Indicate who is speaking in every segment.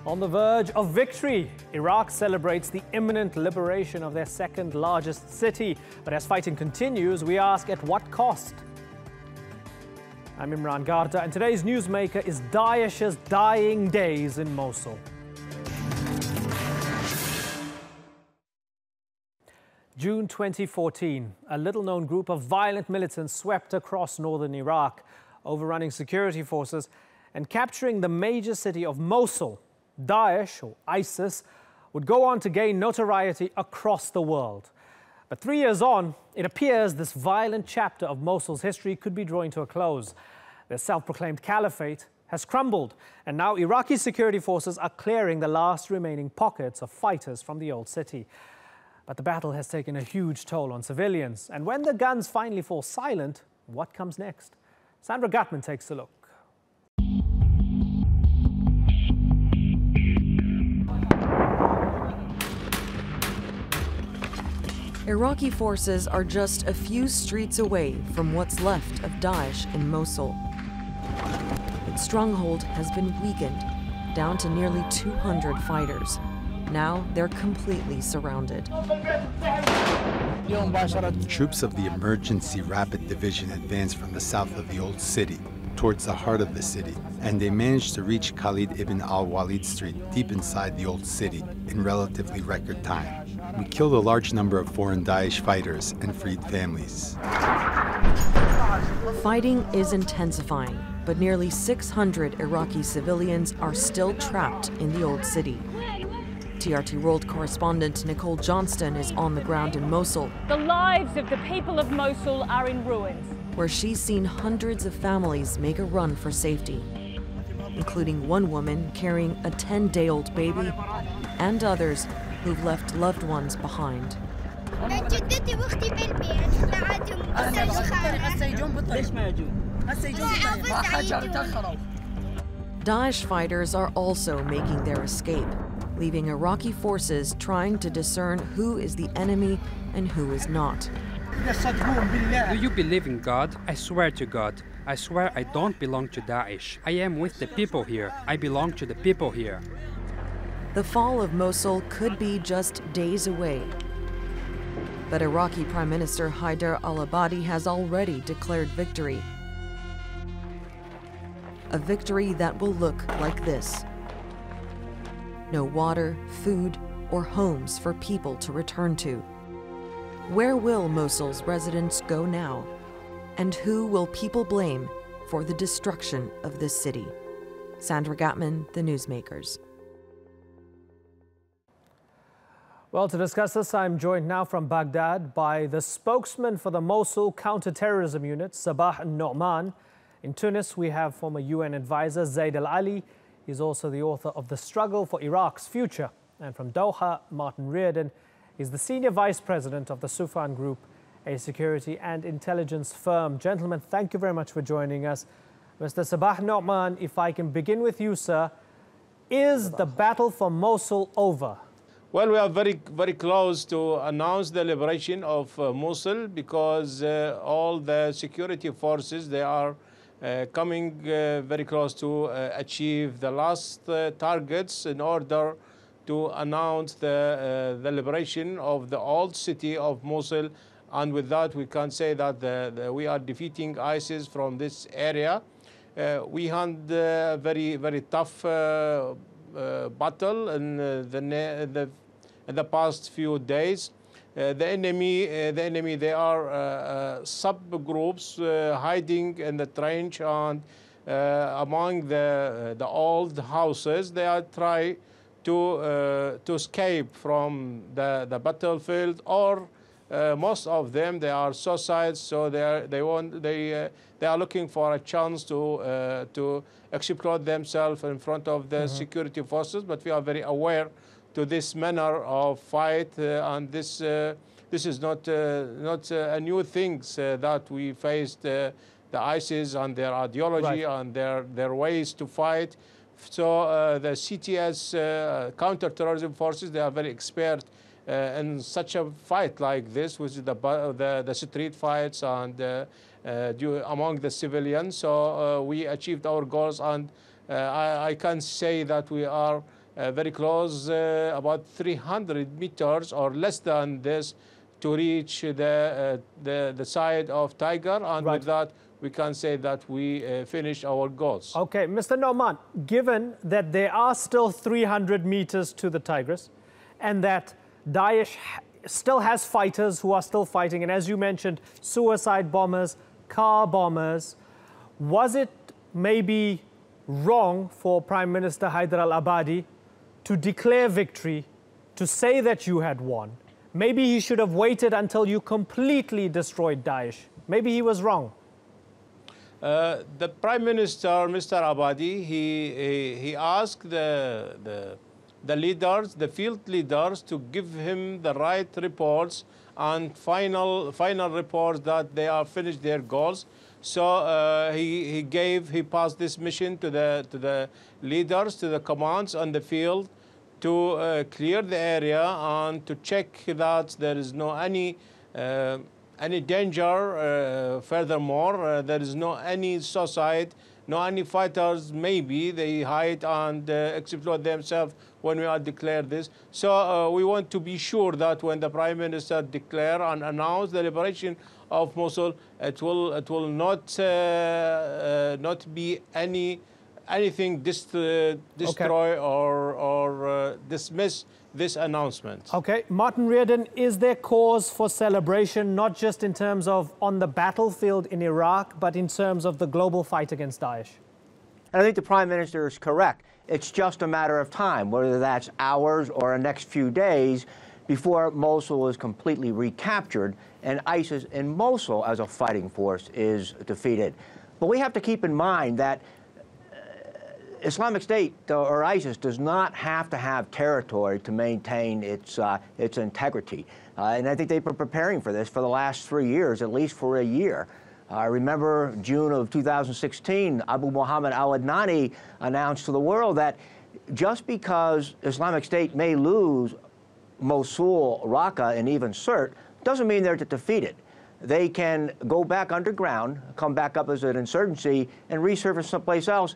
Speaker 1: On the verge of victory, Iraq celebrates the imminent liberation of their second largest city. But as fighting continues, we ask, at what cost? I'm Imran Garda, and today's newsmaker is Daesh's dying days in Mosul. June 2014, a little-known group of violent militants swept across northern Iraq, overrunning security forces and capturing the major city of Mosul. Daesh, or ISIS, would go on to gain notoriety across the world. But 3 years on, it appears this violent chapter of Mosul's history could be drawing to a close. Their self-proclaimed caliphate has crumbled, and now Iraqi security forces are clearing the last remaining pockets of fighters from the old city. But the battle has taken a huge toll on civilians, and when the guns finally fall silent, what comes next? Sandra Gutman takes a look.
Speaker 2: Iraqi forces are just a few streets away from what's left of Daesh in Mosul. Its stronghold has been weakened, down to nearly 200 fighters. Now they're completely surrounded.
Speaker 3: Troops of the Emergency Rapid Division advanced from the south of the old city towards the heart of the city, and they managed to reach Khalid ibn al-Walid Street deep inside the old city in relatively record time. We killed a large number of foreign Daesh fighters and freed families.
Speaker 2: Fighting is intensifying, but nearly 600 Iraqi civilians are still trapped in the old city. TRT World correspondent Nicole Johnston is on the ground in Mosul.
Speaker 4: The lives of the people of Mosul are in ruins,
Speaker 2: where she's seen hundreds of families make a run for safety, including one woman carrying a 10-day-old baby and others who've left loved ones behind. Daesh fighters are also making their escape, leaving Iraqi forces trying to discern who is the enemy and who is not.
Speaker 5: Do you believe in God? I swear to God. I swear I don't belong to Daesh. I am with the people here. I belong to the people here.
Speaker 2: The fall of Mosul could be just days away. But Iraqi Prime Minister Haider al-Abadi has already declared victory. A victory that will look like this. No water, food, or homes for people to return to. Where will Mosul's residents go now? And who will people blame for the destruction of this city? Sandra Gutman, The Newsmakers.
Speaker 1: Well, to discuss this, I'm joined now from Baghdad by the spokesman for the Mosul counter-terrorism unit, Sabah al-Nu'man. In Tunis, we have former UN advisor Zaid al-Ali. He's also the author of The Struggle for Iraq's Future. And from Doha, Martin Reardon is the senior vice president of the Sufan Group, a security and intelligence firm. Gentlemen, thank you very much for joining us. Mr. Sabah al-Nu'man, if I can begin with you, sir, is the battle for Mosul over?
Speaker 6: Well, we are very, very close to announce the liberation of Mosul because all the security forces, they are coming very close to achieve the last targets in order to announce the liberation of the old city of Mosul. And with that, we can say that we are defeating ISIS from this area. We had a very, very tough battle in the past few days. The enemy, they are subgroups hiding in the trench and among the old houses. They are trying to escape from the battlefield, or most of them, they are suicides. So they are looking for a chance to explode themselves in front of the security forces. But we are very aware to this manner of fight, and this is not a new thing that we faced the ISIS and their ideology and their ways to fight. So the CTS counter-terrorism forces, they are very expert in such a fight like this, which is the street fights and among the civilians. So we achieved our goals, and I can say that we are very close, about 300 meters or less than this, to reach the side of Tiger, and with that, we can say that we finished our goals.
Speaker 1: Okay, Mr. Noman, given that there are still 300 meters to the Tigris, and that Daesh still has fighters who are still fighting, and as you mentioned, suicide bombers, car bombers, was it maybe wrong for Prime Minister Haider al-Abadi to declare victory, to say that you had won? Maybe he should have waited until you completely destroyed Daesh. Maybe he was wrong.
Speaker 6: The Prime Minister, Mr. Abadi, he asked the leaders, the field leaders, to give him the right reports and final reports that they are finished their goals. So he passed this mission to the leaders, to the commands on the field, to clear the area and to check that there is no any danger. Furthermore, there is no any suicide, no any fighters. Maybe they hide and explode themselves when we are declared this. So we want to be sure that when the Prime Minister declare and announce the liberation of Mosul, it will not be anything destroy or dismiss this announcement.
Speaker 1: Okay, Martin Reardon, is there cause for celebration, not just in terms of on the battlefield in Iraq, but in terms of the global fight against Daesh?
Speaker 7: And I think the Prime Minister is correct. It's just a matter of time, whether that's hours or the next few days, before Mosul is completely recaptured and ISIS in Mosul as a fighting force is defeated. But we have to keep in mind that Islamic State or ISIS does not have to have territory to maintain its integrity. And I think they've been preparing for this for the last 3 years, at least for a year. I remember June of 2016, Abu Muhammad al-Adnani announced to the world that just because Islamic State may lose Mosul, Raqqa, and even Sirte, doesn't mean they're defeated. They can go back underground, come back up as an insurgency, and resurface someplace else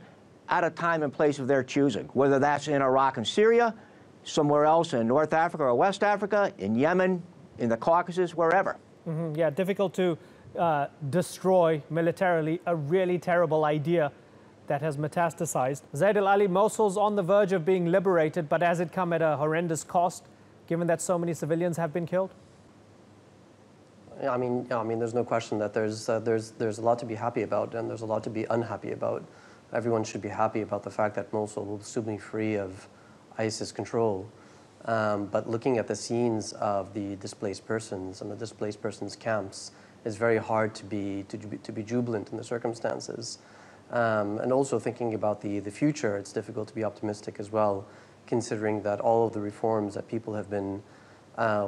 Speaker 7: at a time and place of their choosing, whether that's in Iraq and Syria, somewhere else in North Africa or West Africa, in Yemen, in the Caucasus, wherever.
Speaker 1: Yeah, difficult to destroy militarily a really terrible idea that has metastasized. Zaid al-Ali, Mosul's on the verge of being liberated, but has it come at a horrendous cost, given that so many civilians have been killed?
Speaker 8: I mean, there's no question that there's a lot to be happy about, and there's a lot to be unhappy about. Everyone should be happy about the fact that Mosul will soon be free of ISIS control. But looking at the scenes of the displaced persons and the displaced persons' camps, it's very hard to be jubilant in the circumstances. And also thinking about the future, it's difficult to be optimistic as well, considering that all of the reforms that people have been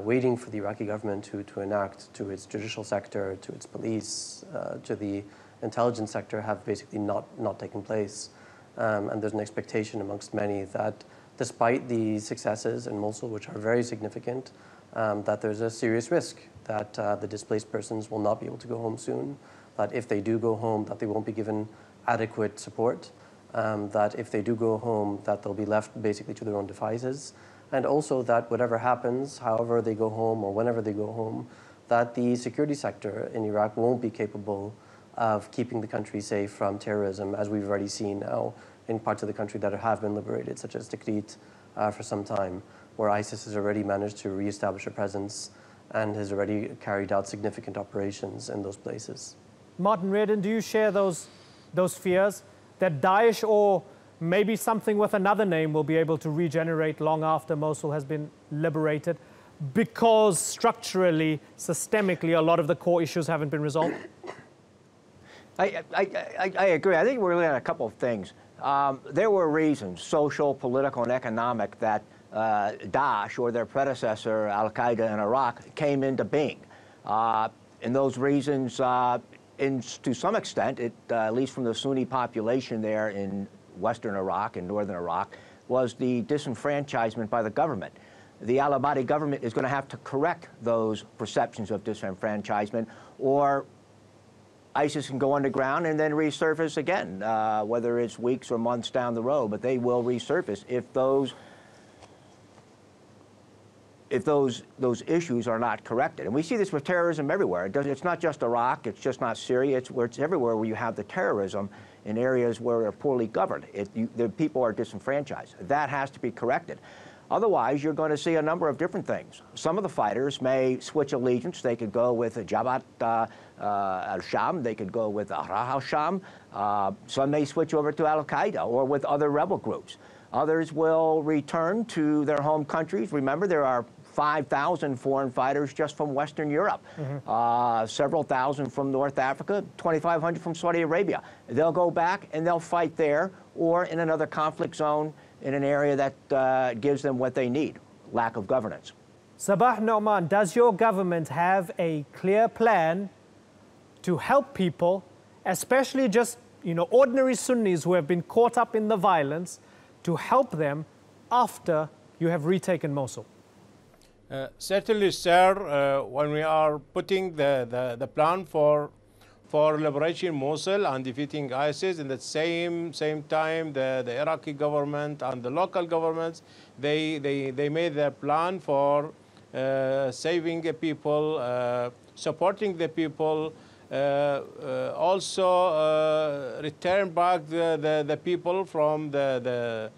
Speaker 8: waiting for the Iraqi government to enact to its judicial sector, to its police, to the intelligence sector have basically not taken place. And there's an expectation amongst many that despite the successes in Mosul, which are very significant, that there's a serious risk that the displaced persons will not be able to go home soon, that if they do go home, that they won't be given adequate support, that if they do go home, that they'll be left basically to their own devices, and also that whatever happens, however they go home or whenever they go home, that the security sector in Iraq won't be capable of keeping the country safe from terrorism, as we've already seen now in parts of the country that have been liberated, such as Tikrit for some time, where ISIS has already managed to reestablish a presence and has already carried out significant operations in those places.
Speaker 1: Martin Reardon, do you share those fears that Daesh or maybe something with another name will be able to regenerate long after Mosul has been liberated, because structurally, systemically, a lot of the core issues haven't been resolved?
Speaker 7: I agree. I think we're looking at a couple of things. There were reasons, social, political, and economic, that Daesh or their predecessor, Al-Qaeda in Iraq, came into being. And those reasons, to some extent, at least from the Sunni population there in western Iraq and northern Iraq, was the disenfranchisement by the government. The al-Abadi government is going to have to correct those perceptions of disenfranchisement, or ISIS can go underground and then resurface again, whether it's weeks or months down the road, but they will resurface if those if those issues are not corrected. And we see this with terrorism everywhere. It's not just Iraq, it's just not Syria, it's everywhere where you have the terrorism in areas where they're poorly governed. The people are disenfranchised. That has to be corrected. Otherwise, you're going to see a number of different things. Some of the fighters may switch allegiance. They could go with Jabhat al-Sham. They could go with Ahrar al-Sham. Some may switch over to al-Qaeda or with other rebel groups. Others will return to their home countries. Remember, there are 5,000 foreign fighters just from Western Europe, several thousand from North Africa, 2,500 from Saudi Arabia. They'll go back and they'll fight there or in another conflict zone in an area that gives them what they need, lack of governance.
Speaker 1: Sabah Nouman, does your government have a clear plan to help people, especially just ordinary Sunnis who have been caught up in the violence, to help them after you have retaken Mosul?
Speaker 6: Certainly, sir, when we are putting the plan for liberation Mosul and defeating ISIS, in the same time the Iraqi government and the local governments, they made their plan for saving the people, supporting the people, also return back the people from the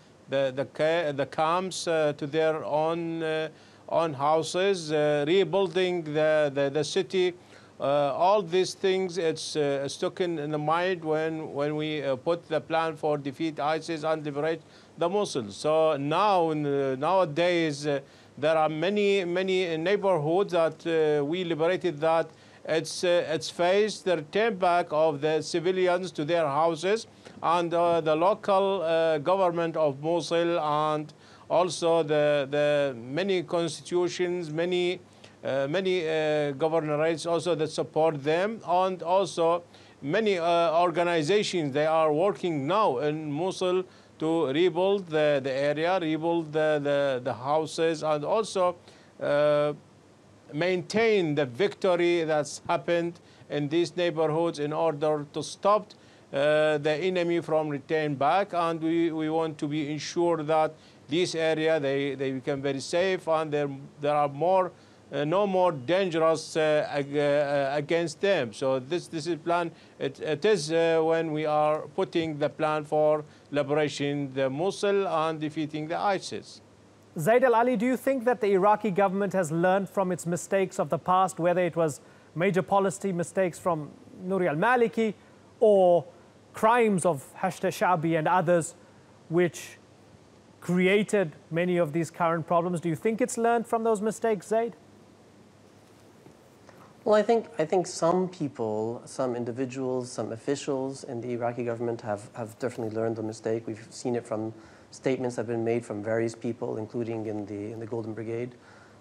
Speaker 6: camps to their own houses, rebuilding the city. All these things, it's stuck in the mind when we put the plan for defeat ISIS and liberate the Mosul. So nowadays, there are many neighborhoods that we liberated that it's faced the return back of the civilians to their houses, and the local government of Mosul, and also the many constitutions, many governorates also that support them, and also many organizations. They are working now in Mosul to rebuild the area, rebuild the houses, and also maintain the victory that's happened in these neighborhoods in order to stop the enemy from returning back. And we want to be ensured that this area they become very safe, and there are no more dangerous against them. So this is plan. It is when we are putting the plan for liberation the Mosul and defeating the ISIS.
Speaker 1: Zaid al-Ali, do you think that the Iraqi government has learned from its mistakes of the past, whether it was major policy mistakes from Nouri al-Maliki or crimes of Hashd al-Sha'bi and others which created many of these current problems? Do you think it's learned from those mistakes, Zaid?
Speaker 8: Well, I think some people, some individuals, some officials in the Iraqi government have definitely learned the mistake. We've seen it from statements that have been made from various people, including in the Golden Brigade.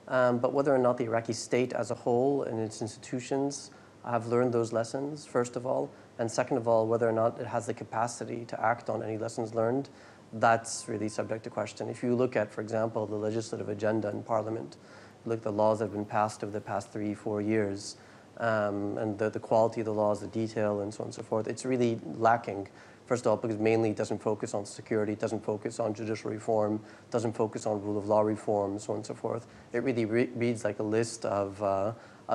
Speaker 8: But whether or not the Iraqi state as a whole and its institutions have learned those lessons, first of all, and second of all, whether or not it has the capacity to act on any lessons learned, that's really subject to question. If you look at, for example, the legislative agenda in Parliament, look at the laws that have been passed over the past 3-4 years, and the quality of the laws, the detail, and so on and so forth, it's really lacking. First of all, because mainly it doesn't focus on security, it doesn't focus on judicial reform, doesn't focus on rule of law reform, so on and so forth. It really reads like a list of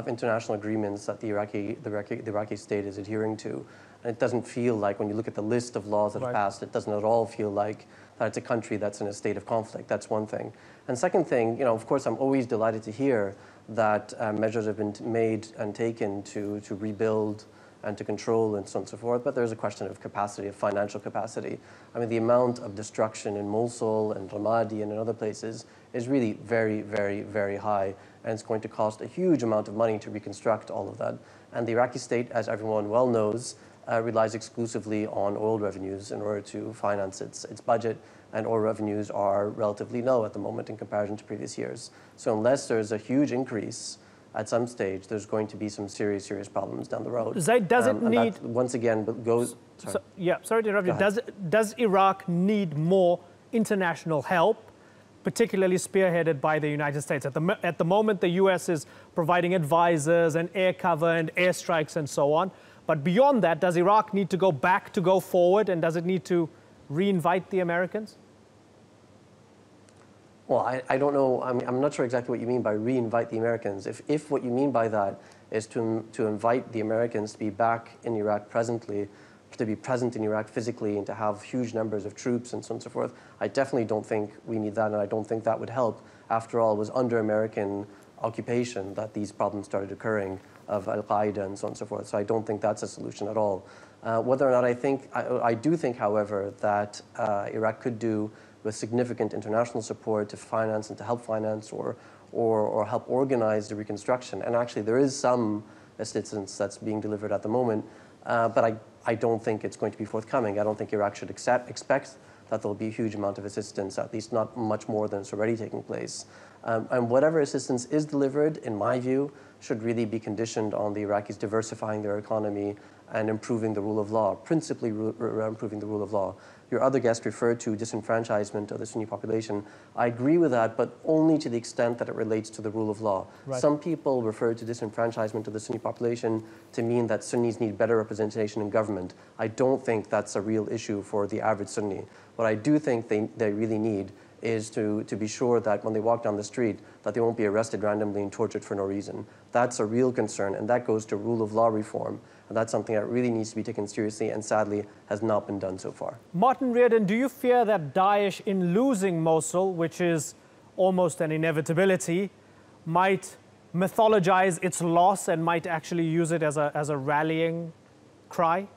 Speaker 8: international agreements that the Iraqi state is adhering to. And it doesn't feel like, when you look at the list of laws that have passed, it doesn't at all feel like that it's a country that's in a state of conflict. That's one thing. And second thing, of course, I'm always delighted to hear that measures have been made and taken to rebuild and to control and so on and so forth, but there's a question of capacity, of financial capacity. I mean, the amount of destruction in Mosul and Ramadi and in other places is really very, very, very high, and it's going to cost a huge amount of money to reconstruct all of that. And the Iraqi state, as everyone well knows, relies exclusively on oil revenues in order to finance its budget, and oil revenues are relatively low at the moment in comparison to previous years. So unless there's a huge increase at some stage, there's going to be some serious problems down the road.
Speaker 1: Zaid, does it need...
Speaker 8: Once again, goes... Sorry.
Speaker 1: Sorry to interrupt you. Does Iraq need more international help, particularly spearheaded by the United States? At the moment, the US is providing advisors and air cover and airstrikes and so on. But beyond that, does Iraq need to go back to go forward, and does it need to re-invite the Americans?
Speaker 8: Well, I don't know. I'm not sure exactly what you mean by re-invite the Americans. If what you mean by that is to invite the Americans to be back in Iraq presently, to be present in Iraq physically and to have huge numbers of troops and so on and so forth, I definitely don't think we need that, and I don't think that would help. After all, it was under American occupation that these problems started occurring of Al-Qaeda and so on and so forth. So I don't think that's a solution at all. Whether or not I do think, however, that Iraq could do with significant international support to finance and to help finance or help organize the reconstruction. And actually, there is some assistance that's being delivered at the moment, but I don't think it's going to be forthcoming. I don't think Iraq should expect that there'll be a huge amount of assistance, at least not much more than is already taking place. And whatever assistance is delivered, in my view, should really be conditioned on the Iraqis diversifying their economy and improving the rule of law, principally improving the rule of law. Your other guest referred to disenfranchisement of the Sunni population. I agree with that, but only to the extent that it relates to the rule of law. Right. Some people refer to disenfranchisement of the Sunni population to mean that Sunnis need better representation in government. I don't think that's a real issue for the average Sunni. What I do think they really need is to be sure that when they walk down the street, that they won't be arrested randomly and tortured for no reason. That's a real concern, and that goes to rule of law reform. And that's something that really needs to be taken seriously and sadly has not been done so far.
Speaker 1: Martin Reardon, do you fear that Daesh, in losing Mosul, which is almost an inevitability, might mythologize its loss and might actually use it as a rallying cry?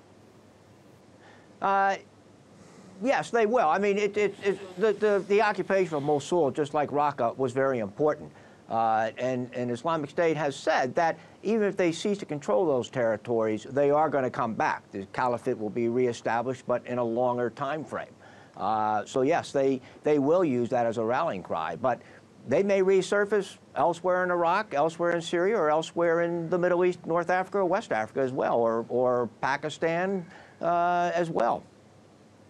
Speaker 7: Yes, they will. I mean, the occupation of Mosul, just like Raqqa, was very important. And Islamic State has said that even if they cease to control those territories, they are going to come back. The caliphate will be reestablished, but in a longer time frame. So yes, they will use that as a rallying cry, but they may resurface elsewhere in Iraq, elsewhere in Syria, or elsewhere in the Middle East, North Africa, or West Africa as well, or Pakistan as well.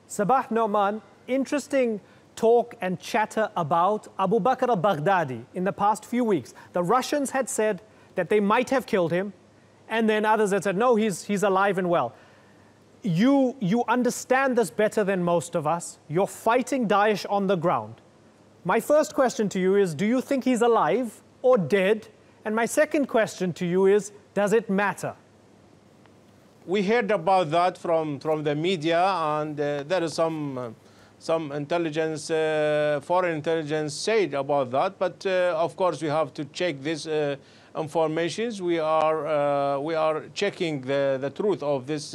Speaker 1: Sabah Noman, interesting talk and chatter about Abu Bakr al-Baghdadi in the past few weeks. The Russians had said that they might have killed him, and then others had said, no, he's alive and well. You understand this better than most of us. You're fighting Daesh on the ground. My first question to you is, do you think he's alive or dead? And my second question to you is, does it matter?
Speaker 6: We heard about that from the media, and there is some intelligence, foreign intelligence said about that. But of course, we have to check this informations. We are checking the truth of this.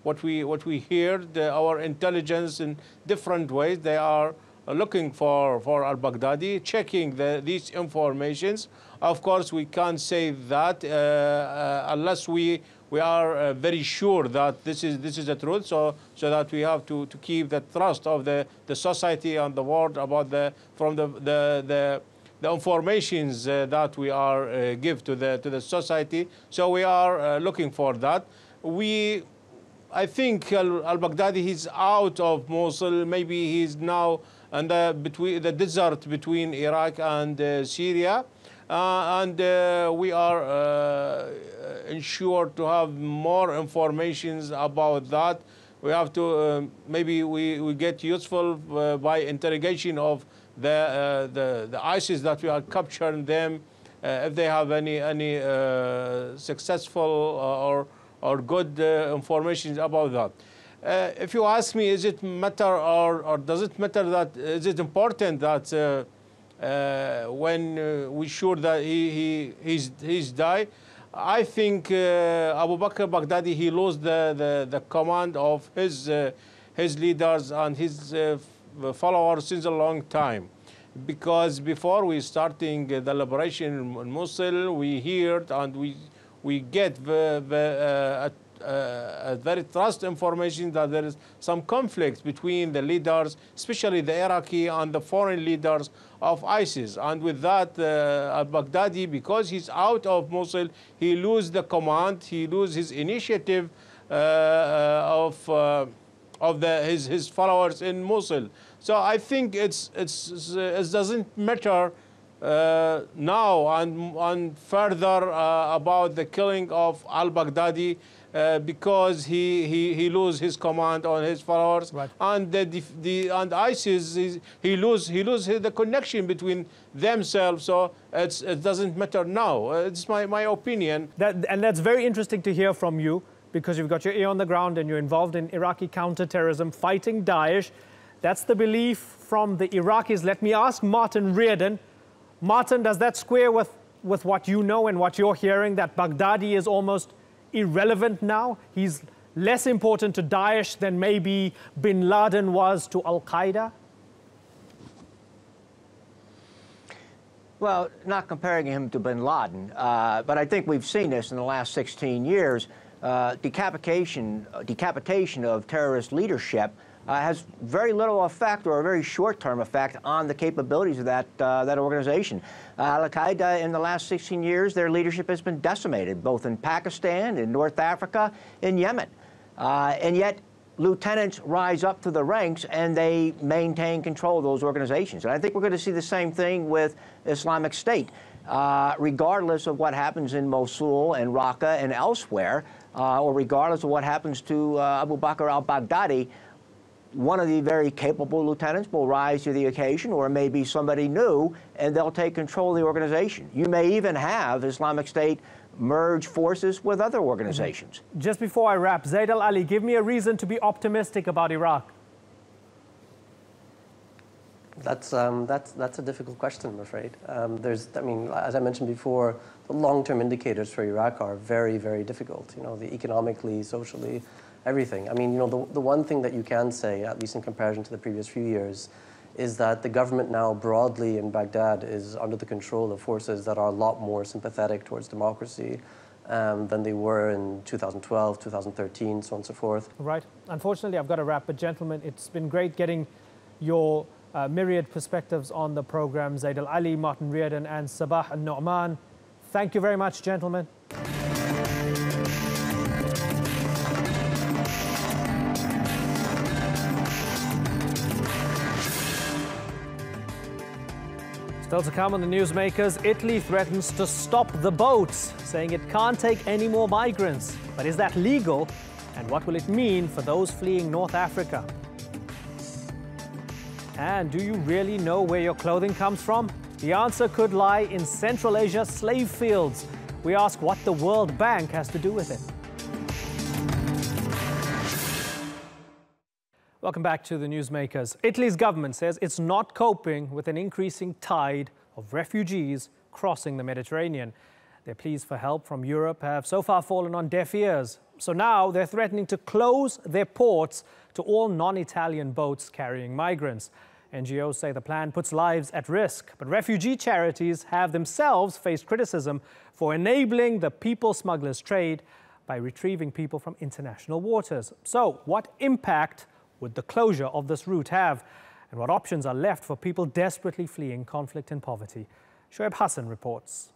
Speaker 6: What we heard, our intelligence in different ways. They are looking for al-Baghdadi, checking these informations. Of course, we can't say that unless we are very sure that this is the truth, so that we have to keep the trust of the society and the world about the informations that we are give to the society. So we are looking for that. I think al-Baghdadi, he's out of Mosul. Maybe he's now in the desert between Iraq and Syria. And we are ensured to have more informations about that. We have to maybe we get useful by interrogation of the ISIS that we are capturing them, if they have any successful or good information about that. If you ask me, is it matter or does it matter that is it important that when we sure that he's died? I think Abu Bakr Baghdadi, he lost the command of his leaders and his followers since a long time, because before we starting the liberation in Mosul, we heard and we get a very trust information that there is some conflict between the leaders, especially the Iraqi and the foreign leaders of ISIS. And with that, al-Baghdadi, because he's out of Mosul, he loses the command, he loses his initiative of his followers in Mosul. So I think it doesn't matter now and further about the killing of al-Baghdadi. because he lose his command on his followers,
Speaker 1: right.
Speaker 6: and and ISIS he lose the connection between themselves. So it doesn't matter now. It's my opinion.
Speaker 1: And that's very interesting to hear from you, because you've got your ear on the ground and you're involved in Iraqi counterterrorism, fighting Daesh. That's the belief from the Iraqis. Let me ask Martin Reardon. Martin, does that square with what you know and what you're hearing, that Baghdadi is almost irrelevant now? He's less important to Daesh than maybe bin Laden was to Al-Qaeda?
Speaker 7: Well, not comparing him to bin Laden, but I think we've seen this in the last 16 years. Decapitation of terrorist leadership has very little effect, or a very short-term effect, on the capabilities of that organization. Al-Qaeda, in the last 16 years, their leadership has been decimated, both in Pakistan, in North Africa, in Yemen. And yet, lieutenants rise up to the ranks and they maintain control of those organizations. And I think we're going to see the same thing with Islamic State. Regardless of what happens in Mosul and Raqqa and elsewhere, or regardless of what happens to Abu Bakr al-Baghdadi, one of the very capable lieutenants will rise to the occasion, or maybe somebody new, and they'll take control of the organization. You may even have Islamic State merge forces with other organizations.
Speaker 1: Just before I wrap, Zaid al-Ali, give me a reason to be optimistic about Iraq.
Speaker 8: That's a difficult question, I'm afraid. I mean, as I mentioned before, the long-term indicators for Iraq are very, very difficult. You know, the economically, socially, everything. I mean, you know, the one thing that you can say, at least in comparison to the previous few years, is that the government now broadly in Baghdad is under the control of forces that are a lot more sympathetic towards democracy than they were in 2012, 2013, so on and so forth.
Speaker 1: Right. Unfortunately, I've got to wrap, but gentlemen, it's been great getting your myriad perspectives on the program. Zaid al-Ali, Martin Reardon, and Sabah al-Nu'man. Thank you very much, gentlemen. Still to come on the Newsmakers, Italy threatens to stop the boats, saying it can't take any more migrants. But is that legal? And what will it mean for those fleeing North Africa? And do you really know where your clothing comes from? The answer could lie in Central Asia slave fields. We ask what the World Bank has to do with it. Welcome back to the Newsmakers. Italy's government says it's not coping with an increasing tide of refugees crossing the Mediterranean. Their pleas for help from Europe have so far fallen on deaf ears. So now they're threatening to close their ports to all non-Italian boats carrying migrants. NGOs say the plan puts lives at risk, but refugee charities have themselves faced criticism for enabling the people smugglers' trade by retrieving people from international waters. So what impact would the closure of this route have? And what options are left for people desperately fleeing conflict and poverty? Shoaib Hassan reports.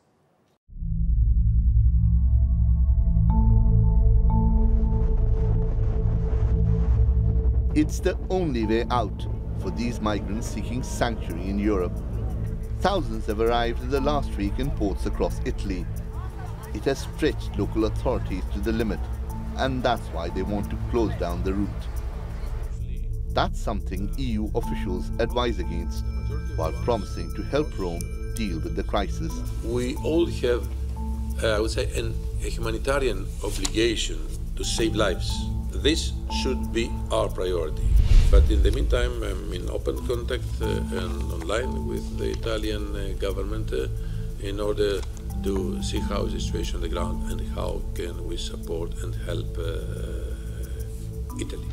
Speaker 9: It's the only way out for these migrants seeking sanctuary in Europe. Thousands have arrived in the last week in ports across Italy. It has stretched local authorities to the limit, and that's why they want to close down the route. That's something EU officials advise against, while promising to help Rome deal with the crisis.
Speaker 10: We all have, I would say, a humanitarian obligation to save lives. This should be our priority. But in the meantime, I'm in open contact and online with the Italian government in order to see how is the situation on the ground and how can we support and help Italy.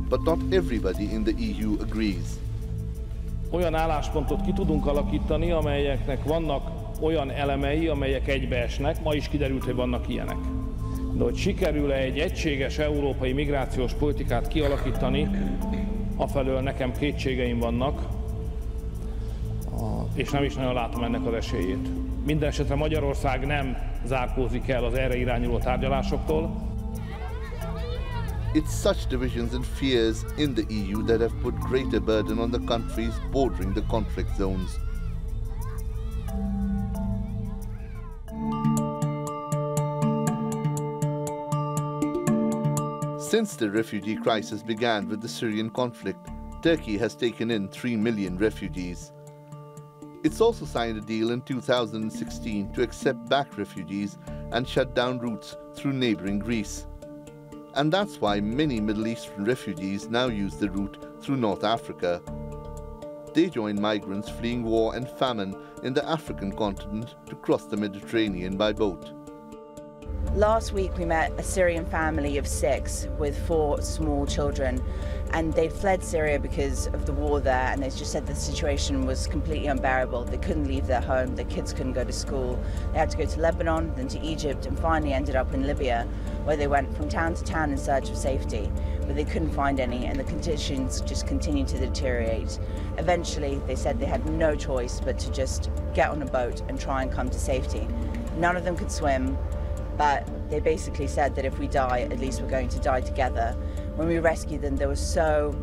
Speaker 9: But not everybody in the EU agrees.
Speaker 11: Olyan álláspontot ki tudunk alakítani, amelyeknek vannak olyan elemei, amelyek egybeesnek. Ma is kiderült, hogy vannak ilyenek. De hogy sikerül-e egy egységes európai migrációs politikát kialakítani, afelől nekem kétségeim vannak, és nem is nagyon látom ennek az esélyét. Minden esetre Magyarország nem zárkózik el az erre irányuló tárgyalásoktól.
Speaker 9: It's such divisions and fears in the EU that have put greater burden on the countries bordering the conflict zones. Since the refugee crisis began with the Syrian conflict, Turkey has taken in 3 million refugees. It's also signed a deal in 2016 to accept back refugees and shut down routes through neighboring Greece. And that's why many Middle Eastern refugees now use the route through North Africa. They join migrants fleeing war and famine in the African continent to cross the Mediterranean by boat.
Speaker 12: Last week we met a Syrian family of 6 with 4 small children, and they'd fled Syria because of the war there, and they just said the situation was completely unbearable. They couldn't leave their home, their kids couldn't go to school. They had to go to Lebanon, then to Egypt, and finally ended up in Libya, where they went from town to town in search of safety, but they couldn't find any, and the conditions just continued to deteriorate. Eventually, they said they had no choice but to just get on a boat and try and come to safety. None of them could swim, but they basically said that if we die, at least we're going to die together. When we rescued them, they were so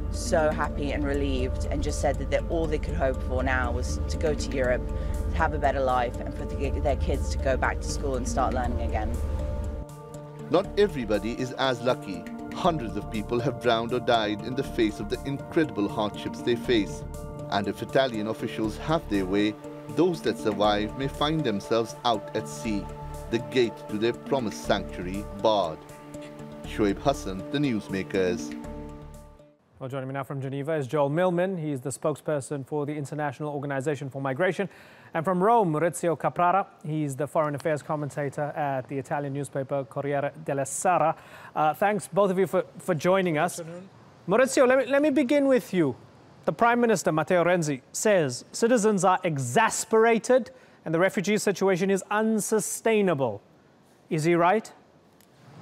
Speaker 12: happy and relieved, and just said that all they could hope for now was to go to Europe, to have a better life, and for their kids to go back to school and start learning again.
Speaker 9: Not everybody is as lucky. Hundreds of people have drowned or died in the face of the incredible hardships they face. And if Italian officials have their way, those that survive may find themselves out at sea, the gate to their promised sanctuary barred. Shoaib Hassan, the Newsmakers.
Speaker 1: Well, joining me now from Geneva is Joel Millman. He's the spokesperson for the International Organization for Migration. And from Rome, Maurizio Caprara. He's the foreign affairs commentator at the Italian newspaper Corriere della Sera. Thanks, both of you, for joining us.
Speaker 13: Good afternoon.
Speaker 1: Maurizio, let me begin with you. The Prime Minister, Matteo Renzi, says citizens are exasperated and the refugee situation is unsustainable. Is he right?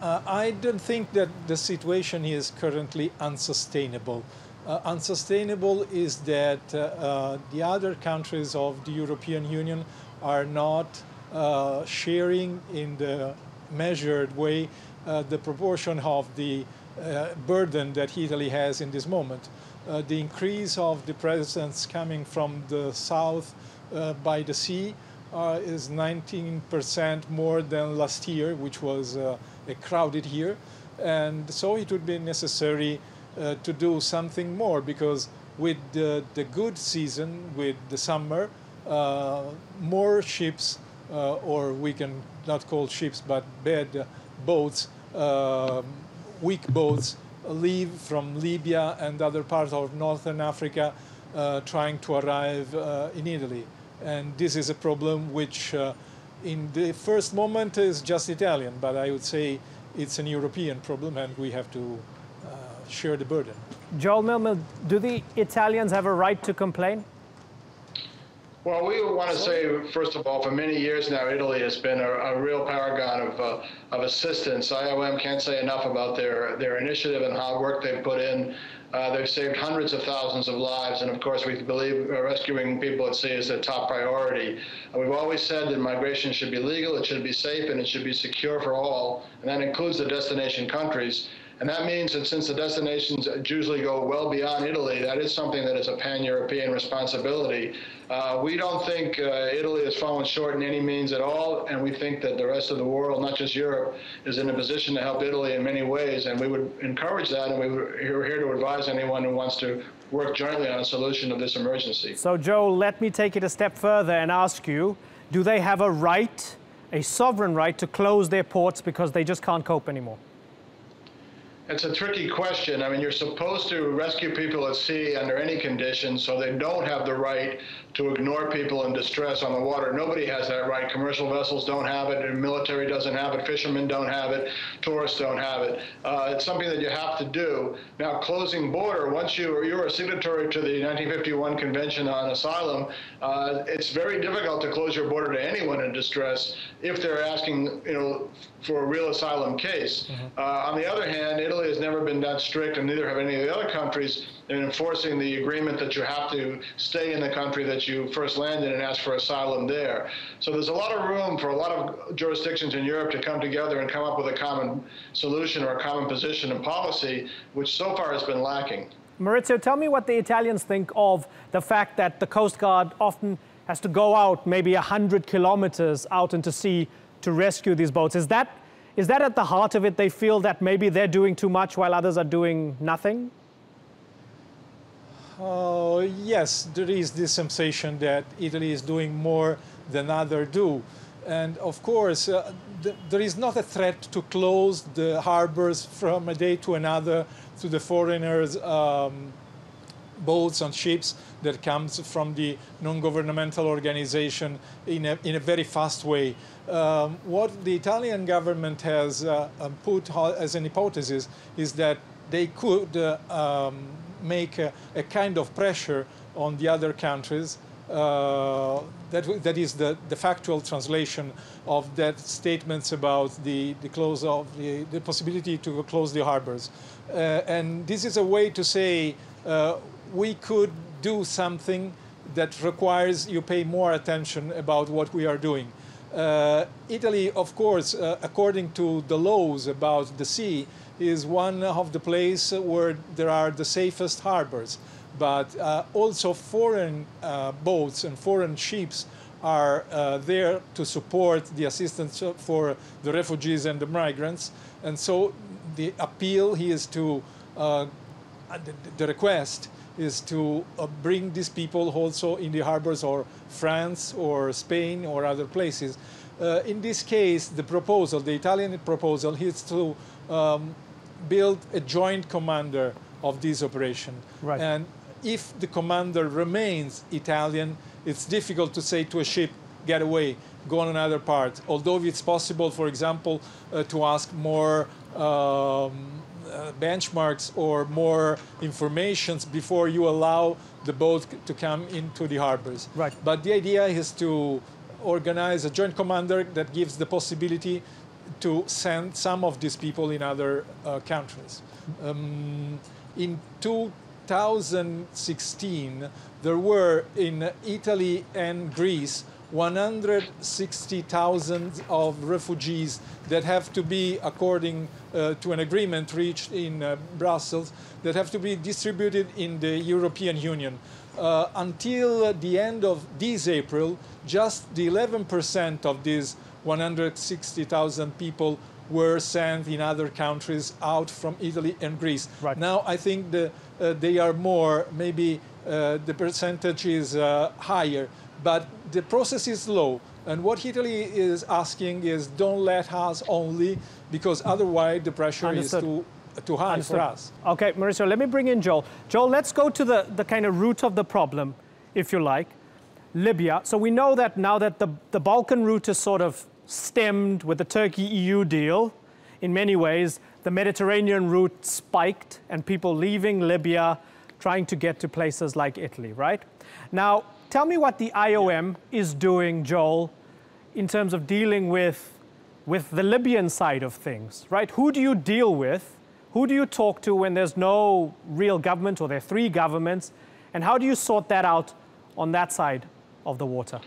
Speaker 13: I don't think that the situation is currently unsustainable. Unsustainable is that the other countries of the European Union are not sharing in the measured way the proportion of the burden that Italy has in this moment. The increase of the presence coming from the south by the sea is 19% more than last year, which was a crowded year. And so it would be necessary to do something more, because with the good season, with the summer, more ships, or we can not call ships, but bad boats, weak boats, leave from Libya and other parts of Northern Africa trying to arrive in Italy. And this is a problem which in the first moment is just Italian, but I would say it's an European problem, and we have to share the burden.
Speaker 1: Joel Millman, do the Italians have a right to complain?
Speaker 14: Well, we want to say, first of all, for many years now, Italy has been a real paragon of assistance. IOM can't say enough about their initiative and hard work they've put in. They've saved hundreds of thousands of lives, and of course we believe rescuing people at sea is their top priority. We've always said that migration should be legal, it should be safe, and it should be secure for all, and that includes the destination countries. And that means that since the destinations usually go well beyond Italy, that is something that is a pan-European responsibility. We don't think Italy has fallen short in any means at all, and we think that the rest of the world, not just Europe, is in a position to help Italy in many ways, and we would encourage that, and we're here to advise anyone who wants to work jointly on a solution of this emergency.
Speaker 1: So, Joel, let me take it a step further and ask you, do they have a right, a sovereign right, to close their ports because they just can't cope anymore?
Speaker 14: It's a tricky question. I mean, you're supposed to rescue people at sea under any conditions, so they don't have the right to ignore people in distress on the water. Nobody has that right. Commercial vessels don't have it, and military doesn't have it, fishermen don't have it, tourists don't have it. It's something that you have to do. Now, closing border, once you're a signatory to the 1951 Convention on Asylum, it's very difficult to close your border to anyone in distress if they're asking, for a real asylum case. On the other hand, Italy has never been that strict, and neither have any of the other countries, in enforcing the agreement that you have to stay in the country that you first landed and ask for asylum there. So there's a lot of room for a lot of jurisdictions in Europe to come together and come up with a common solution or a common position and policy, which so far has been lacking.
Speaker 1: Maurizio, tell me what the Italians think of the fact that the Coast Guard often has to go out maybe 100 kilometers out into sea to rescue these boats. Is Is that at the heart of it? They feel that maybe they're doing too much while others are doing nothing?
Speaker 13: Yes, there is this sensation that Italy is doing more than others do. And of course, there is not a threat to close the harbors from a day to another to the foreigners' boats and ships that comes from the non-governmental organization in a very fast way. What the Italian government has put as an hypothesis is that they could make a kind of pressure on the other countries. That is the factual translation of that statements about the close of the possibility to close the harbors. And this is a way to say we could do something that requires you pay more attention about what we are doing. Italy, of course, according to the laws about the sea, is one of the places where there are the safest harbors. But also foreign boats and foreign ships are there to support the assistance for the refugees and the migrants. And so the appeal is to, the request is to bring these people also in the harbors of France or Spain or other places. In this case, the proposal, the Italian proposal, is to build a joint commander of this operation.
Speaker 1: Right.
Speaker 13: And if the commander remains Italian, it's difficult to say to a ship, get away, go on another part. Although it's possible, for example, to ask more benchmarks or more informations before you allow the boat to come into the harbors.
Speaker 1: Right.
Speaker 13: But the idea is to organize a joint commander that gives the possibility to send some of these people in other countries. In 2016, there were in Italy and Greece 160,000 of refugees that have to be, according to an agreement reached in Brussels, that have to be distributed in the European Union. Until the end of this April, just the 11% of these 160,000 people were sent in other countries out from Italy and Greece.
Speaker 1: Right.
Speaker 13: Now I think they are more, maybe the percentage is higher, but the process is slow. And what Italy is asking is don't let us only, because otherwise the pressure
Speaker 1: Understood.
Speaker 13: is too high
Speaker 1: Understood.
Speaker 13: for us.
Speaker 1: Okay, Maurizio, let me bring in Joel. Joel, let's go to the kind of root of the problem, if you like, Libya. So we know that now that the Balkan route is sort of stemmed with the Turkey-EU deal, in many ways, the Mediterranean route spiked and people leaving Libya, trying to get to places like Italy, right? Now, tell me what the IOM is doing, Joel, in terms of dealing with the Libyan side of things, right? Who do you deal with? Who do you talk to when there's no real government or there are three governments? And how do you sort that out on that side of the water?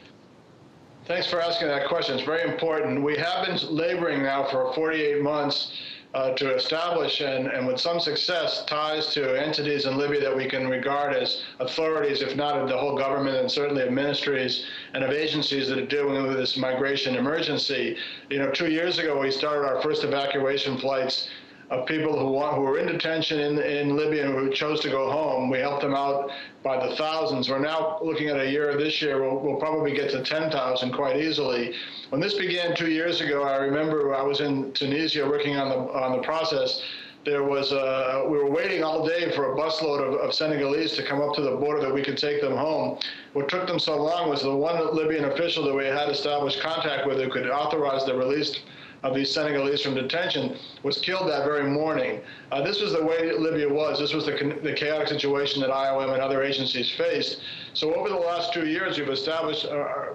Speaker 14: Thanks for asking that question. It's very important. We have been laboring now for 48 months to establish, and with some success, ties to entities in Libya that we can regard as authorities, if not of the whole government, and certainly of ministries and of agencies that are dealing with this migration emergency. You know, 2 years ago, we started our first evacuation flights of people who were in detention in Libya and who chose to go home. We helped them out by the thousands. We're now looking at this year, we'll probably get to 10,000 quite easily. When this began 2 years ago, I remember I was in Tunisia working on the process. There was we were waiting all day for a busload of Senegalese to come up to the border that we could take them home. What took them so long was the one Libyan official that we had established contact with who could authorize the release of these Senegalese from detention was killed that very morning. This was the way Libya was. This was the chaotic situation that IOM and other agencies faced. So over the last 2 years, we've established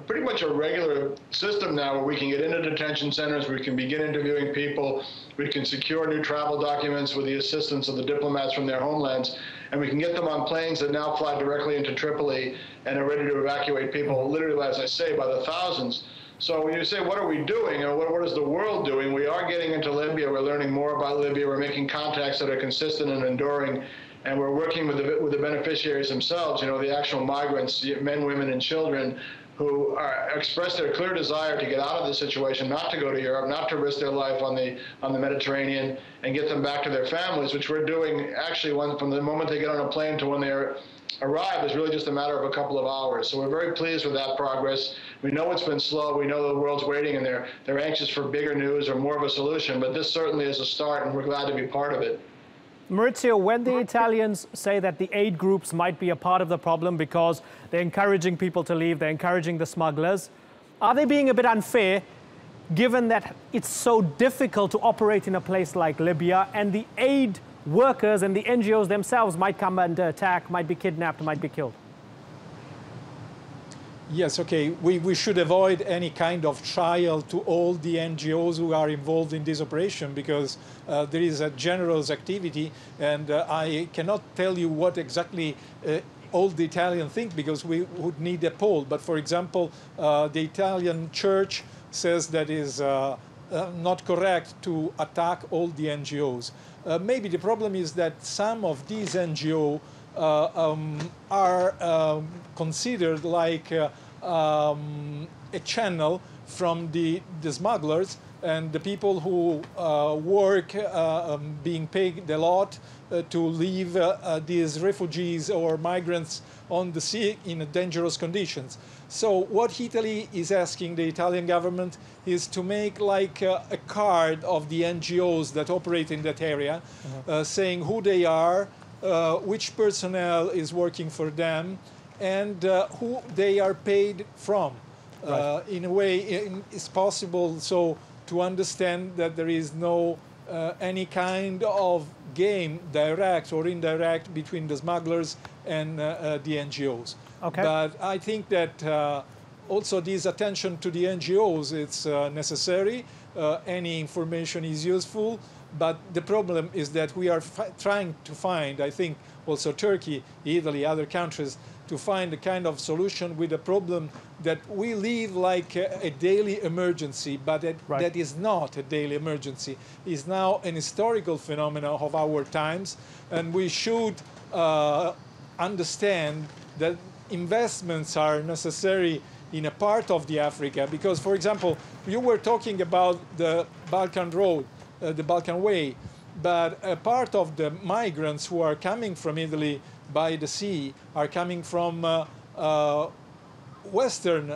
Speaker 14: pretty much a regular system now where we can get into detention centers, we can begin interviewing people, we can secure new travel documents with the assistance of the diplomats from their homelands, and we can get them on planes that now fly directly into Tripoli and are ready to evacuate people, literally, as I say, by the thousands. So when you say, what are we doing, or what is the world doing, we are getting into Libya, we're learning more about Libya, we're making contacts that are consistent and enduring, and we're working with the beneficiaries themselves, you know, the actual migrants, men, women, and children, who expressed their clear desire to get out of the situation, not to go to Europe, not to risk their life on the Mediterranean, and get them back to their families, which we're doing actually from the moment they get on a plane to when they arrive is really just a matter of a couple of hours. So we're very pleased with that progress. We know it's been slow. We know the world's waiting, and they're anxious for bigger news or more of a solution. But this certainly is a start, and we're glad to be part of it.
Speaker 1: Maurizio, when the Italians say that the aid groups might be a part of the problem because they're encouraging people to leave, they're encouraging the smugglers, are they being a bit unfair given that it's so difficult to operate in a place like Libya, and the aid workers and the NGOs themselves might come under attack, might be kidnapped, might be killed?
Speaker 13: Yes, okay. We should avoid any kind of trial to all the NGOs who are involved in this operation, because there is a generous activity, and I cannot tell you what exactly all the Italians think, because we would need a poll. But for example, the Italian church says that is not correct to attack all the NGOs. Maybe the problem is that some of these NGOs are considered like a channel from the smugglers, and the people who work being paid a lot to leave these refugees or migrants on the sea in dangerous conditions. So what Italy is asking the Italian government is to make like a card of the NGOs that operate in that area, saying who they are, which personnel is working for them, and who they are paid from. Right. In a way, it's possible so to understand that there is no any kind of game, direct or indirect, between the smugglers and the NGOs. Okay. But I think that also this attention to the NGOs, it's necessary. Any information is useful. But the problem is that we are trying to find, I think, also Turkey, Italy, other countries, to find a kind of solution with a problem that we live like a daily emergency, but that is not a daily emergency. It's now an historical phenomenon of our times, and we should understand that investments are necessary in a part of the Africa, because, for example, you were talking about the Balkan Road, the Balkan Way, but a part of the migrants who are coming from Italy by the sea are coming from western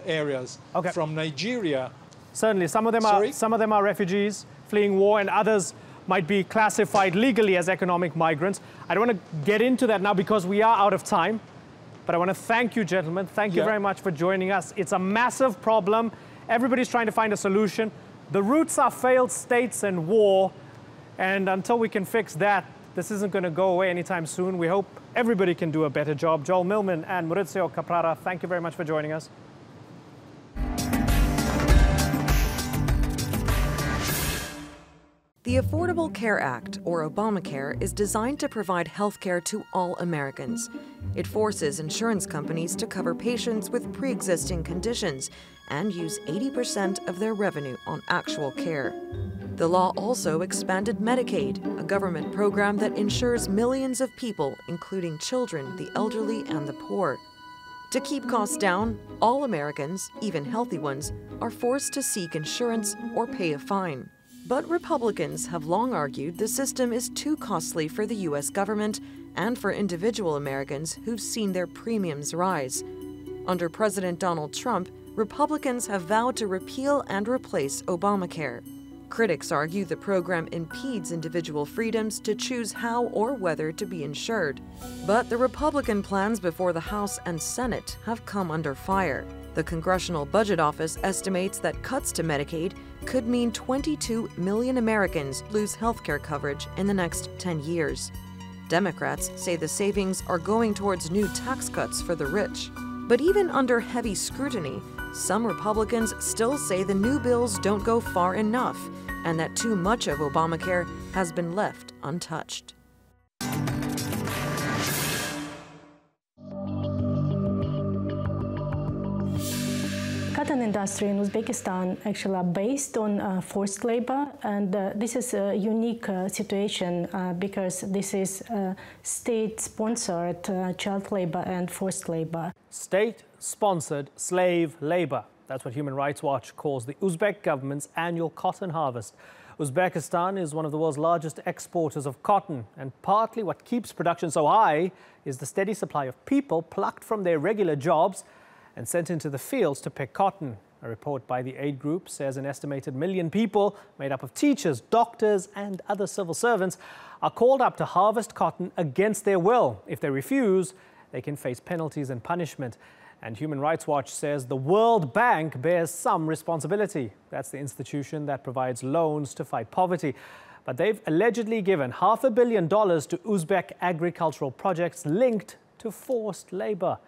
Speaker 13: areas, from Nigeria.
Speaker 1: Certainly, some of them are refugees fleeing war, and others might be classified legally as economic migrants. I don't want to get into that now because we are out of time, but I want to thank you, gentlemen. Thank you very much for joining us. It's a massive problem. Everybody's trying to find a solution. The roots are failed states and war, and until we can fix that, this isn't going to go away anytime soon. We hope everybody can do a better job. Joel Millman and Maurizio Caprara, thank you very much for joining us.
Speaker 2: The Affordable Care Act, or Obamacare, is designed to provide health care to all Americans. It forces insurance companies to cover patients with pre-existing conditions and use 80% of their revenue on actual care. The law also expanded Medicaid, a government program that insures millions of people, including children, the elderly, and the poor. To keep costs down, all Americans, even healthy ones, are forced to seek insurance or pay a fine. But Republicans have long argued the system is too costly for the U.S. government and for individual Americans who've seen their premiums rise. Under President Donald Trump, Republicans have vowed to repeal and replace Obamacare. Critics argue the program impedes individual freedoms to choose how or whether to be insured. But the Republican plans before the House and Senate have come under fire. The Congressional Budget Office estimates that cuts to Medicaid could mean 22 million Americans lose health care coverage in the next 10 years. Democrats say the savings are going towards new tax cuts for the rich. But even under heavy scrutiny, some Republicans still say the new bills don't go far enough and that too much of Obamacare has been left untouched.
Speaker 15: cotton industry in Uzbekistan actually are based on forced labor, and this is a unique situation because this is state-sponsored child labor and forced labor.
Speaker 1: State-sponsored slave labor. That's what Human Rights Watch calls the Uzbek government's annual cotton harvest. Uzbekistan is one of the world's largest exporters of cotton, and partly what keeps production so high is the steady supply of people plucked from their regular jobs and sent into the fields to pick cotton. A report by the aid group says an estimated 1 million people, made up of teachers, doctors and other civil servants, are called up to harvest cotton against their will. If they refuse, they can face penalties and punishment. And Human Rights Watch says the World Bank bears some responsibility. That's the institution that provides loans to fight poverty. But they've allegedly given $500 million to Uzbek agricultural projects linked to forced labor.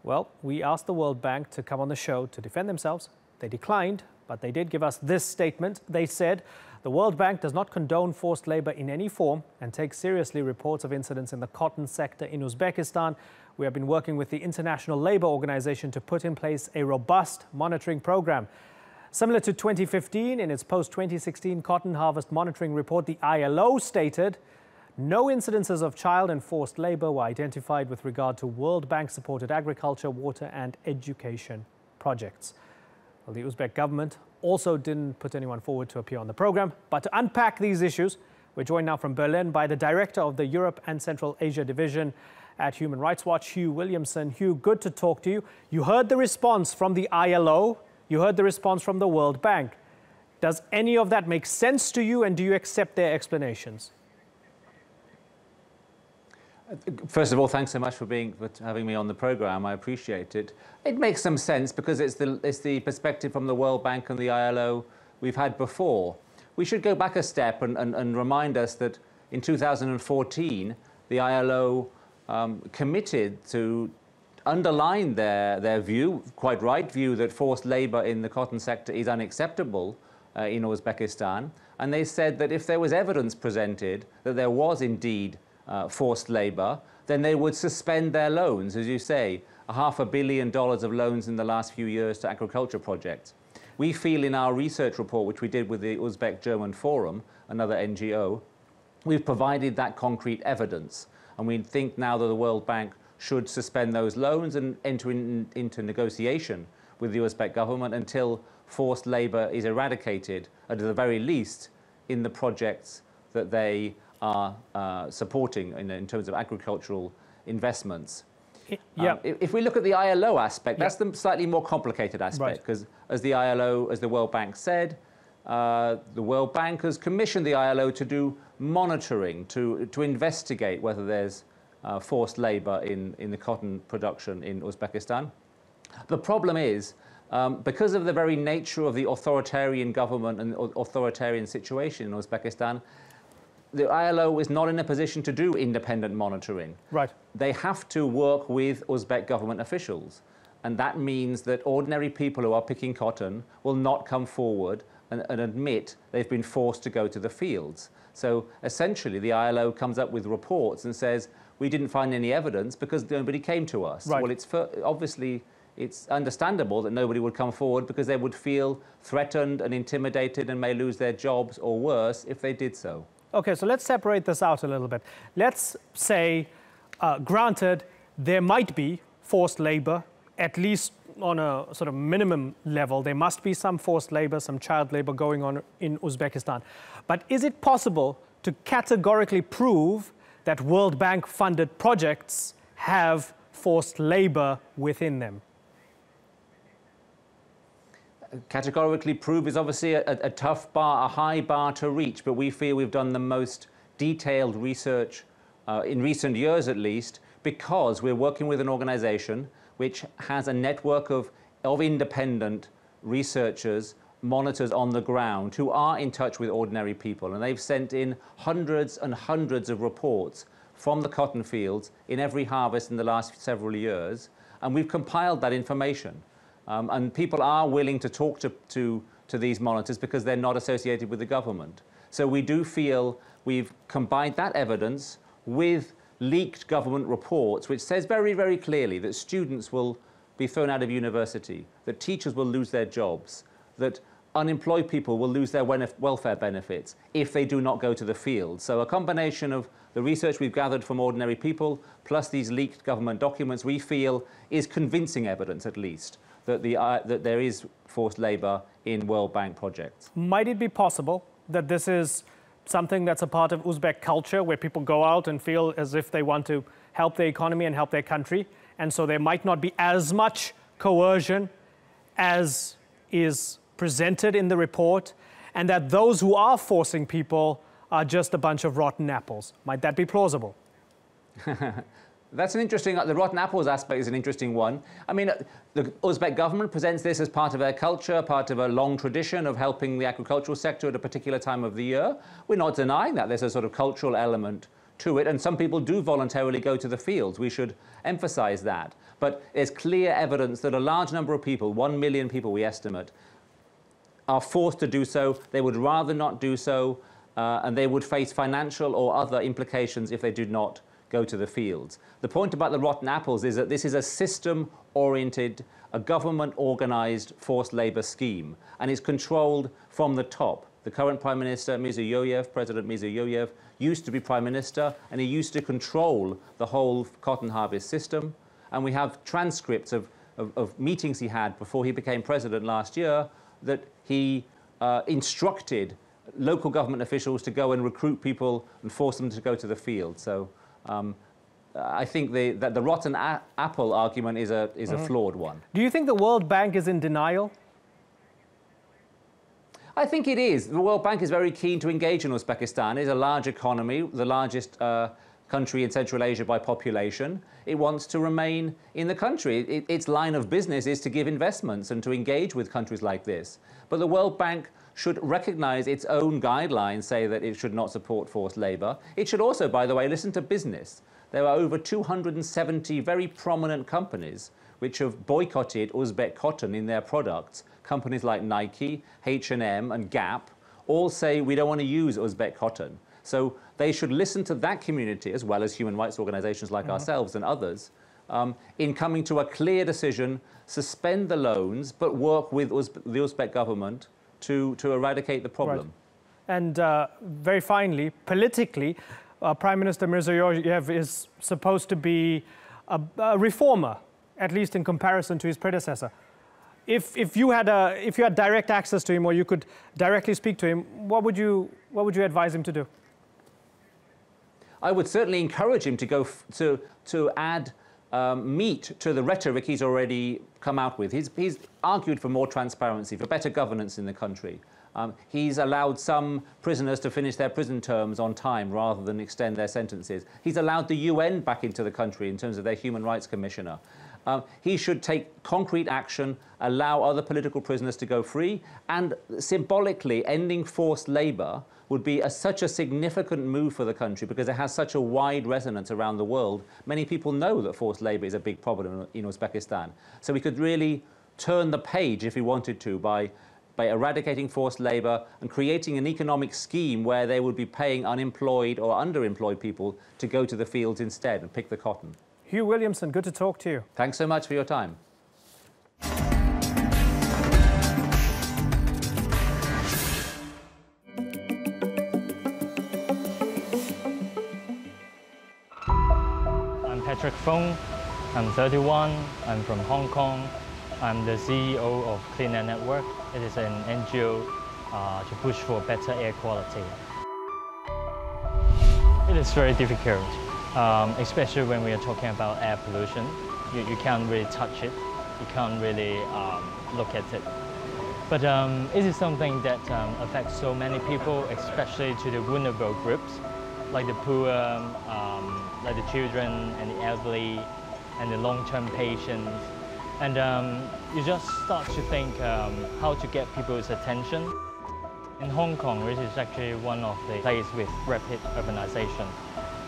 Speaker 1: Well, we asked the World Bank to come on the show to defend themselves. They declined, but they did give us this statement. They said the World Bank does not condone forced labor in any form and takes seriously reports of incidents in the cotton sector in Uzbekistan. We have been working with the International Labour Organization to put in place a robust monitoring program. Similar to 2015, in its post-2016 cotton harvest monitoring report, the ILO stated no incidences of child and forced labor were identified with regard to World Bank-supported agriculture, water and education projects. Well, the Uzbek government also didn't put anyone forward to appear on the program. But to unpack these issues, we're joined now from Berlin by the director of the Europe and Central Asia Division at Human Rights Watch, Hugh Williamson. Hugh, good to talk to you. You heard the response from the ILO. You heard the response from the World Bank. Does any of that make sense to you, and do you accept their explanations?
Speaker 16: First of all, thanks so much for having me on the program. I appreciate it. It makes some sense because it's the perspective from the World Bank and the ILO we've had before. We should go back a step and remind us that in 2014, the ILO committed to underline their view, quite right view, that forced labor in the cotton sector is unacceptable in Uzbekistan. And they said that if there was evidence presented that there was indeed forced labor, then they would suspend their loans, as you say, $500 million of loans in the last few years to agriculture projects. We feel in our research report, which we did with the Uzbek German Forum, another NGO, we've provided that concrete evidence. And we think now that the World Bank should suspend those loans and enter into negotiation with the Uzbek government until forced labor is eradicated, at the very least, in the projects that they are supporting in terms of agricultural investments.
Speaker 1: Yeah.
Speaker 16: If we look at the ILO aspect, that's the slightly more complicated aspect, because as the ILO, as the World Bank said, the World Bank has commissioned the ILO to do monitoring, to investigate whether there's forced labor in the cotton production in Uzbekistan. The problem is, because of the very nature of the authoritarian government and authoritarian situation in Uzbekistan, the ILO is not in a position to do independent monitoring.
Speaker 1: Right.
Speaker 16: They have to work with Uzbek government officials. And that means that ordinary people who are picking cotton will not come forward and admit they've been forced to go to the fields. So essentially, the ILO comes up with reports and says, we didn't find any evidence because nobody came to us.
Speaker 1: Right.
Speaker 16: Well, obviously, it's understandable that nobody would come forward because they would feel threatened and intimidated and may lose their jobs or worse if they did so.
Speaker 1: Okay, so let's separate this out a little bit. Let's say, granted, there might be forced labor, at least on a sort of minimum level. There must be some forced labor, some child labor going on in Uzbekistan. But is it possible to categorically prove that World Bank-funded projects have forced labor within them?
Speaker 16: Categorically prove is obviously a tough bar, a high bar to reach, but we feel we've done the most detailed research in recent years at least, because we're working with an organization which has a network of independent researchers, monitors on the ground who are in touch with ordinary people, and they've sent in hundreds and hundreds of reports from the cotton fields in every harvest in the last several years, and we've compiled that information. And people are willing to talk to these monitors because they're not associated with the government. So we do feel we've combined that evidence with leaked government reports, which says very, very clearly that students will be thrown out of university, that teachers will lose their jobs, that unemployed people will lose their welfare benefits if they do not go to the field. So a combination of the research we've gathered from ordinary people, plus these leaked government documents, we feel is convincing evidence, at least, that, that there is forced labour in World Bank projects.
Speaker 1: Might it be possible that this is something that's a part of Uzbek culture, where people go out and feel as if they want to help their economy and help their country, and so there might not be as much coercion as is presented in the report, and that those who are forcing people are just a bunch of rotten apples? Might that be plausible?
Speaker 16: That's an interesting, the rotten apples aspect is an interesting one. I mean, the Uzbek government presents this as part of their culture, part of a long tradition of helping the agricultural sector at a particular time of the year. We're not denying that there's a sort of cultural element to it, and some people do voluntarily go to the fields. We should emphasize that. But there's clear evidence that a large number of people, 1 million people we estimate, are forced to do so. They would rather not do so, and they would face financial or other implications if they did not go to the fields. The point about the rotten apples is that this is a system-oriented, a government-organized forced labor scheme, and it's controlled from the top. The current Prime Minister, Mirziyoyev, President Mirziyoyev, used to be Prime Minister, and he used to control the whole cotton harvest system. And we have transcripts of meetings he had before he became president last year that he instructed local government officials to go and recruit people and force them to go to the field. So I think that the rotten apple argument is a flawed one.
Speaker 1: Do you think the World Bank is in denial?
Speaker 16: I think it is. The World Bank is very keen to engage in Uzbekistan. It's a large economy, the largest country in Central Asia by population. It wants to remain in the country. Its line of business is to give investments and to engage with countries like this. But the World Bank should recognize its own guidelines, say that it should not support forced labor. It should also, by the way, listen to business. There are over 270 very prominent companies which have boycotted Uzbek cotton in their products. Companies like Nike, H&M and Gap all say we don't want to use Uzbek cotton. So they should listen to that community, as well as human rights organizations like ourselves and others, in coming to a clear decision, suspend the loans, but work with the Uzbek government to eradicate the problem.
Speaker 1: Right. And very finally, politically, Prime Minister Mirziyoyev is supposed to be a reformer, at least in comparison to his predecessor. If you had direct access to him, or you could directly speak to him, what would you advise him to do?
Speaker 16: I would certainly encourage him to go to add meat to the rhetoric he's already come out with. He's argued for more transparency, for better governance in the country. He's allowed some prisoners to finish their prison terms on time rather than extend their sentences. He's allowed the UN back into the country in terms of their human rights commissioner. He should take concrete action, allow other political prisoners to go free, and symbolically ending forced labor would be such a significant move for the country because it has such a wide resonance around the world. Many people know that forced labor is a big problem in Uzbekistan. So we could really turn the page, if we wanted to, by eradicating forced labor and creating an economic scheme where they would be paying unemployed or underemployed people to go to the fields instead and pick the cotton.
Speaker 1: Hugh Williamson, good to talk to you.
Speaker 16: Thanks so much for your time.
Speaker 17: I'm Patrick Fong. I'm 31. I'm from Hong Kong. I'm the CEO of Clean Air Network. It is an NGO to push for better air quality. It is very difficult, especially when we are talking about air pollution. You can't really touch it. You can't really look at it. But it is something that affects so many people, especially to the vulnerable groups, like the poor, like the children and the elderly, and the long-term patients. And you just start to think how to get people's attention. In Hong Kong, which is actually one of the places with rapid urbanization,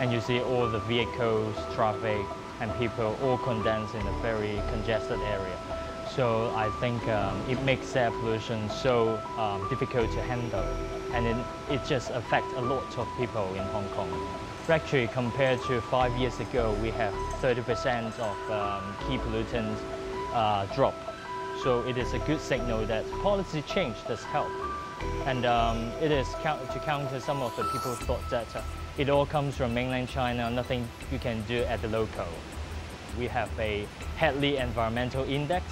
Speaker 17: and you see all the vehicles, traffic, and people all condensed in a very congested area. So I think it makes air pollution so difficult to handle, and it just affects a lot of people in Hong Kong. Actually, compared to 5 years ago, we have 30% of key pollutants drop. So it is a good signal that policy change does help. And it is to counter some of the people who thought that it all comes from mainland China, nothing you can do at the local. We have a Hadley Environmental Index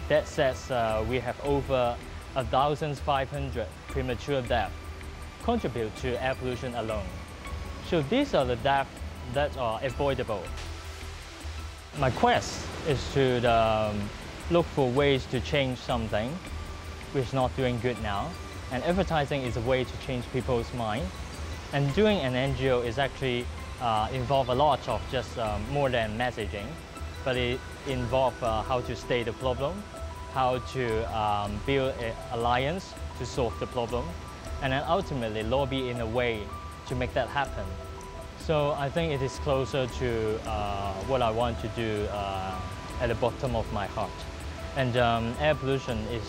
Speaker 17: that says we have over 1,500 premature deaths contribute to air pollution alone. So these are the deaths that are avoidable. My quest is to look for ways to change something which is not doing good now. And advertising is a way to change people's mind. And doing an NGO is actually involve a lot of just more than messaging, but it involves how to state the problem, how to build an alliance to solve the problem, and then ultimately lobby in a way to make that happen. So I think it is closer to what I want to do at the bottom of my heart. And air pollution is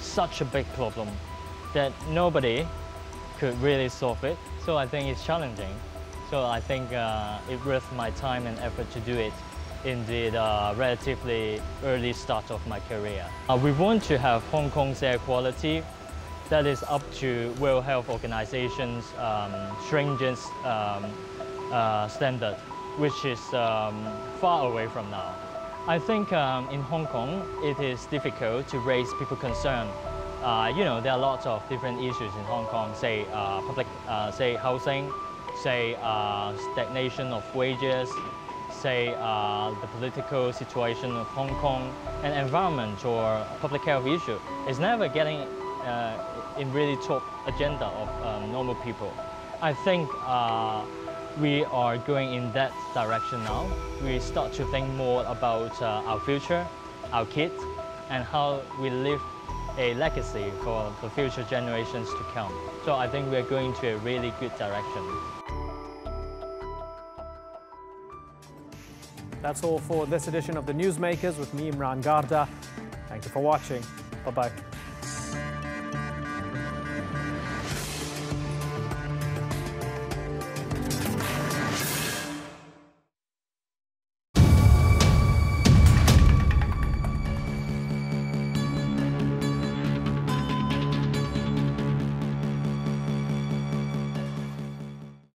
Speaker 17: such a big problem that nobody could really solve it. So I think it's challenging. So I think it's worth my time and effort to do it in the relatively early start of my career. We want to have Hong Kong's air quality that is up to World Health Organization's stringent standard, which is far away from now. I think in Hong Kong it is difficult to raise people's concern. You know, there are lots of different issues in Hong Kong, say say housing, say stagnation of wages, say the political situation of Hong Kong, and environment or public health issue is never getting in really top agenda of normal people. I think we are going in that direction now. We start to think more about our future, our kids, and how we live a legacy for the future generations to come. So I think we're going to a really good direction.
Speaker 1: That's all for this edition of the Newsmakers with me, Imran Garda. Thank you for watching. Bye-bye.